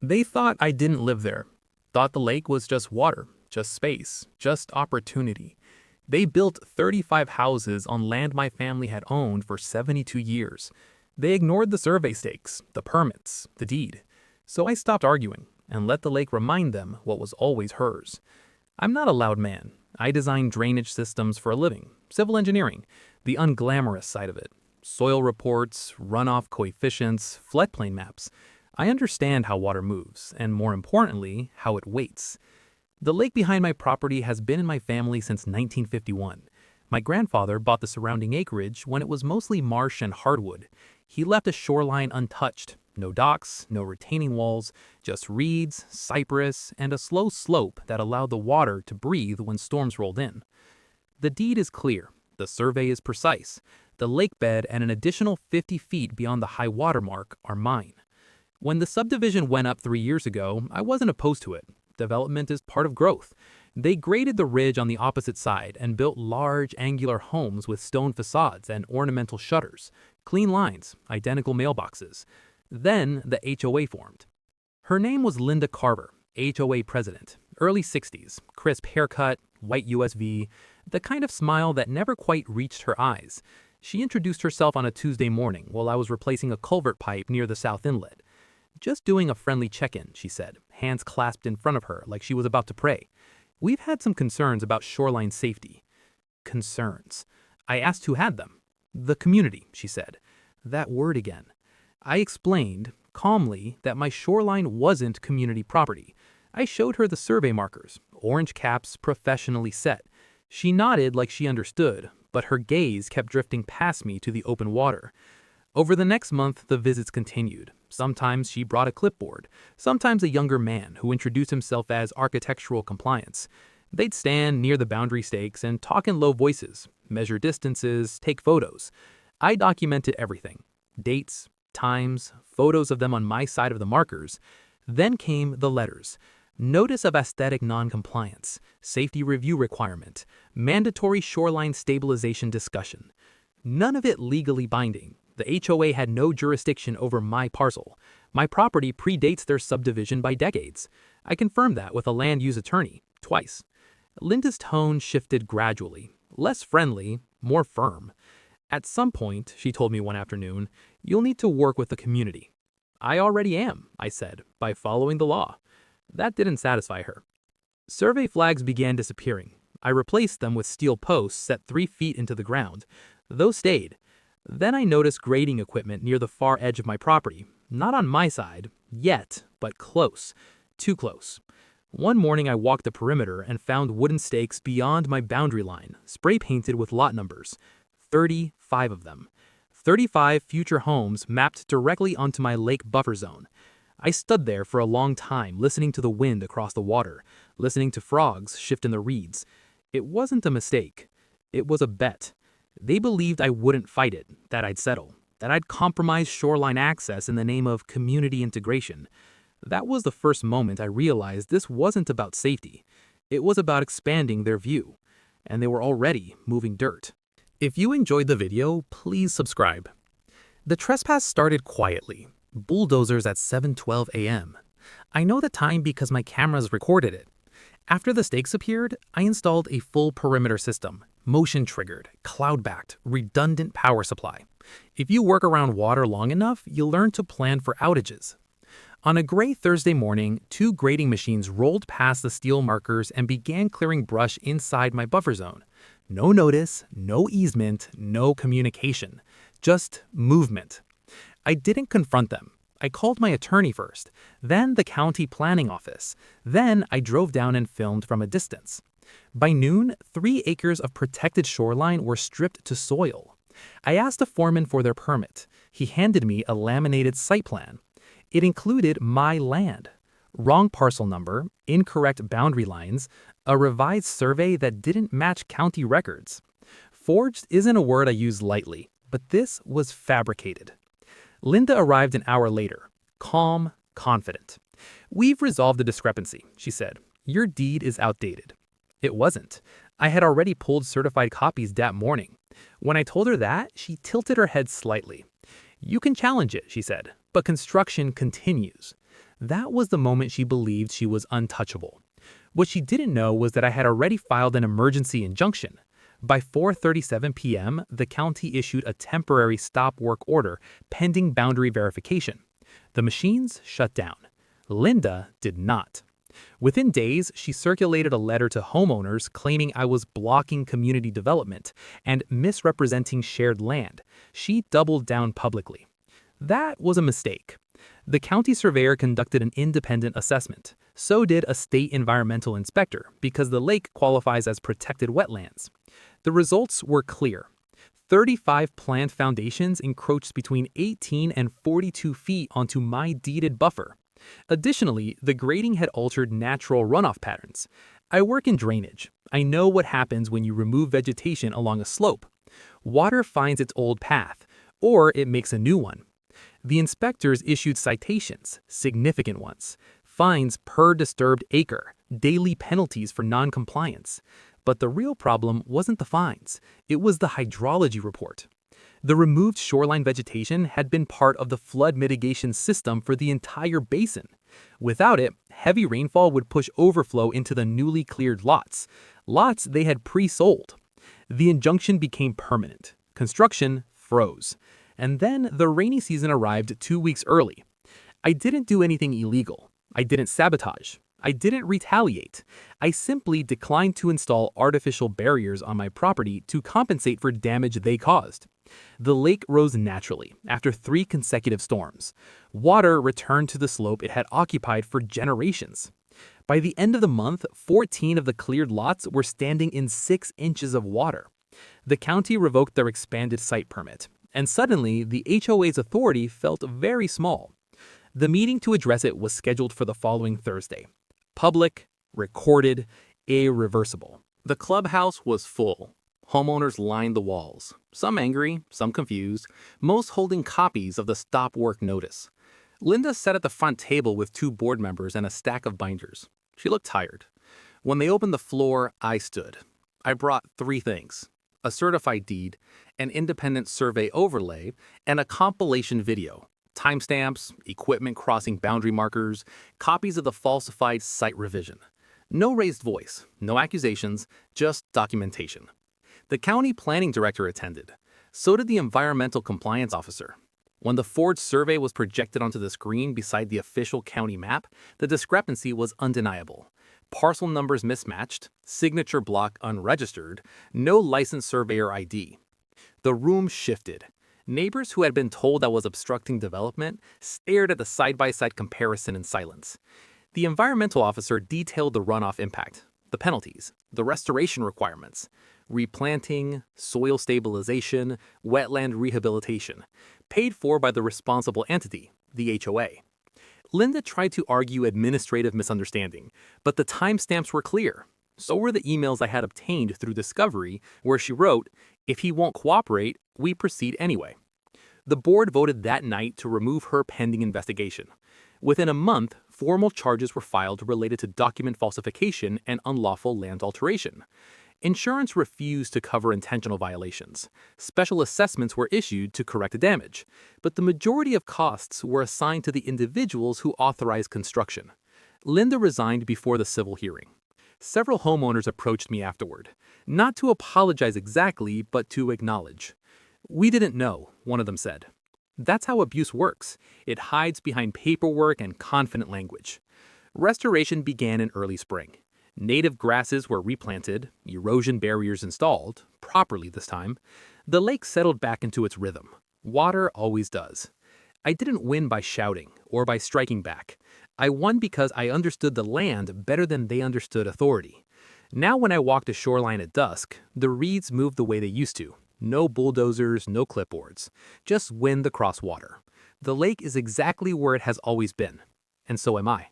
They thought I didn't live there, thought the lake was just water, just space, just opportunity. They built 35 houses on land my family had owned for 72 years. They ignored the survey stakes, the permits, the deed. So I stopped arguing and let the lake remind them what was always hers. I'm not a loud man. I design drainage systems for a living, civil engineering, the unglamorous side of it. Soil reports, runoff coefficients, floodplain maps. I understand how water moves, and more importantly, how it waits. The lake behind my property has been in my family since 1951. My grandfather bought the surrounding acreage when it was mostly marsh and hardwood. He left a shoreline untouched. No docks, no retaining walls, just reeds, cypress, and a slow slope that allowed the water to breathe when storms rolled in. The deed is clear. The survey is precise. The lake bed and an additional 50 feet beyond the high water mark are mine. When the subdivision went up 3 years ago, I wasn't opposed to it. Development is part of growth. They graded the ridge on the opposite side and built large, angular homes with stone facades and ornamental shutters, clean lines, identical mailboxes. Then the HOA formed. Her name was Linda Carver, HOA president, early 60s, crisp haircut, white USV, the kind of smile that never quite reached her eyes. She introduced herself on a Tuesday morning while I was replacing a culvert pipe near the south inlet. "Just doing a friendly check-in," she said, hands clasped in front of her like she was about to pray. "We've had some concerns about shoreline safety." Concerns. I asked who had them. "The community," she said. That word again. I explained, calmly, that my shoreline wasn't community property. I showed her the survey markers, orange caps professionally set. She nodded like she understood, but her gaze kept drifting past me to the open water. Over the next month, the visits continued. Sometimes she brought a clipboard, sometimes a younger man who introduced himself as architectural compliance. They'd stand near the boundary stakes and talk in low voices, measure distances, take photos. I documented everything. Dates, times, photos of them on my side of the markers. Then came the letters. Notice of aesthetic noncompliance, safety review requirement, mandatory shoreline stabilization discussion. None of it legally binding. The HOA had no jurisdiction over my parcel. My property predates their subdivision by decades. I confirmed that with a land use attorney, twice. Linda's tone shifted gradually, less friendly, more firm. "At some point," she told me one afternoon, "you'll need to work with the community." "I already am," I said, "by following the law." That didn't satisfy her. Survey flags began disappearing. I replaced them with steel posts set 3 feet into the ground. Those stayed. Then I noticed grading equipment near the far edge of my property. Not on my side, yet, but close. Too close. One morning I walked the perimeter and found wooden stakes beyond my boundary line, spray painted with lot numbers. 35 of them. 35 future homes mapped directly onto my lake buffer zone. I stood there for a long time listening to the wind across the water, listening to frogs shift in the reeds. It wasn't a mistake. It was a bet. They believed I wouldn't fight it, that I'd settle, that I'd compromise shoreline access in the name of community integration. That was the first moment I realized this wasn't about safety. It was about expanding their view. And they were already moving dirt. If you enjoyed the video, please subscribe. The trespass started quietly, bulldozers at 7:12 a.m. I know the time because my cameras recorded it. After the stakes appeared, I installed a full perimeter system, motion-triggered, cloud-backed, redundant power supply. If you work around water long enough, you'll learn to plan for outages. On a gray Thursday morning, 2 grading machines rolled past the steel markers and began clearing brush inside my buffer zone. No notice, no easement, no communication. Just movement. I didn't confront them. I called my attorney first, then the county planning office. Then I drove down and filmed from a distance. By noon, 3 acres of protected shoreline were stripped to soil. I asked the foreman for their permit. He handed me a laminated site plan. It included my land. Wrong parcel number, incorrect boundary lines, a revised survey that didn't match county records. Forged isn't a word I use lightly, but this was fabricated. Linda arrived an hour later, calm, confident. "We've resolved the discrepancy," she said. "Your deed is outdated." It wasn't. I had already pulled certified copies that morning. When I told her that, she tilted her head slightly. "You can challenge it," she said, "but construction continues." That was the moment she believed she was untouchable. What she didn't know was that I had already filed an emergency injunction. By 4:37 p.m., the county issued a temporary stop work order pending boundary verification. The machines shut down. Linda did not. Within days, she circulated a letter to homeowners claiming I was blocking community development and misrepresenting shared land. She doubled down publicly. That was a mistake. The county surveyor conducted an independent assessment. So did a state environmental inspector because the lake qualifies as protected wetlands. The results were clear. 35 planned foundations encroached between 18 and 42 feet onto my deeded buffer. Additionally, the grading had altered natural runoff patterns. I work in drainage. I know what happens when you remove vegetation along a slope. Water finds its old path, or it makes a new one. The inspectors issued citations, significant ones, fines per disturbed acre, daily penalties for non-compliance. But the real problem wasn't the fines, it was the hydrology report. The removed shoreline vegetation had been part of the flood mitigation system for the entire basin. Without it, heavy rainfall would push overflow into the newly cleared lots they had pre-sold. The injunction became permanent. Construction froze. And then the rainy season arrived 2 weeks early. I didn't do anything illegal. I didn't sabotage. I didn't retaliate. I simply declined to install artificial barriers on my property to compensate for damage they caused. The lake rose naturally after 3 consecutive storms. Water returned to the slope it had occupied for generations. By the end of the month, 14 of the cleared lots were standing in 6 inches of water. The county revoked their expanded site permit, and suddenly the HOA's authority felt very small. The meeting to address it was scheduled for the following Thursday. Public, recorded, irreversible. The clubhouse was full. Homeowners lined the walls, some angry, some confused, most holding copies of the stop work notice. Linda sat at the front table with 2 board members and a stack of binders. She looked tired. When they opened the floor, I stood. I brought 3 things: a certified deed, an independent survey overlay, and a compilation video. Timestamps, equipment crossing boundary markers, copies of the falsified site revision. No raised voice, no accusations, just documentation. The county planning director attended. So did the environmental compliance officer. When the forged survey was projected onto the screen beside the official county map, the discrepancy was undeniable. Parcel numbers mismatched, signature block unregistered, no licensed surveyor ID. The room shifted. Neighbors who had been told I was obstructing development stared at the side-by-side comparison in silence. The environmental officer detailed the runoff impact, the penalties, the restoration requirements, replanting, soil stabilization, wetland rehabilitation, paid for by the responsible entity, the HOA. Linda tried to argue administrative misunderstanding, but the timestamps were clear. So were the emails I had obtained through discovery, where she wrote, "If he won't cooperate, we proceed anyway." The board voted that night to remove her pending investigation. Within a month, formal charges were filed related to document falsification and unlawful land alteration. Insurance refused to cover intentional violations. Special assessments were issued to correct the damage, but the majority of costs were assigned to the individuals who authorized construction. Linda resigned before the civil hearing. Several homeowners approached me afterward, not to apologize exactly, but to acknowledge. "We didn't know," one of them said. That's how abuse works. It hides behind paperwork and confident language. Restoration began in early spring. Native grasses were replanted, erosion barriers installed, properly this time. The lake settled back into its rhythm. Water always does. I didn't win by shouting or by striking back. I won because I understood the land better than they understood authority. Now when I walk the shoreline at dusk, the reeds move the way they used to. No bulldozers, no clipboards. Just wind across water. The lake is exactly where it has always been. And so am I.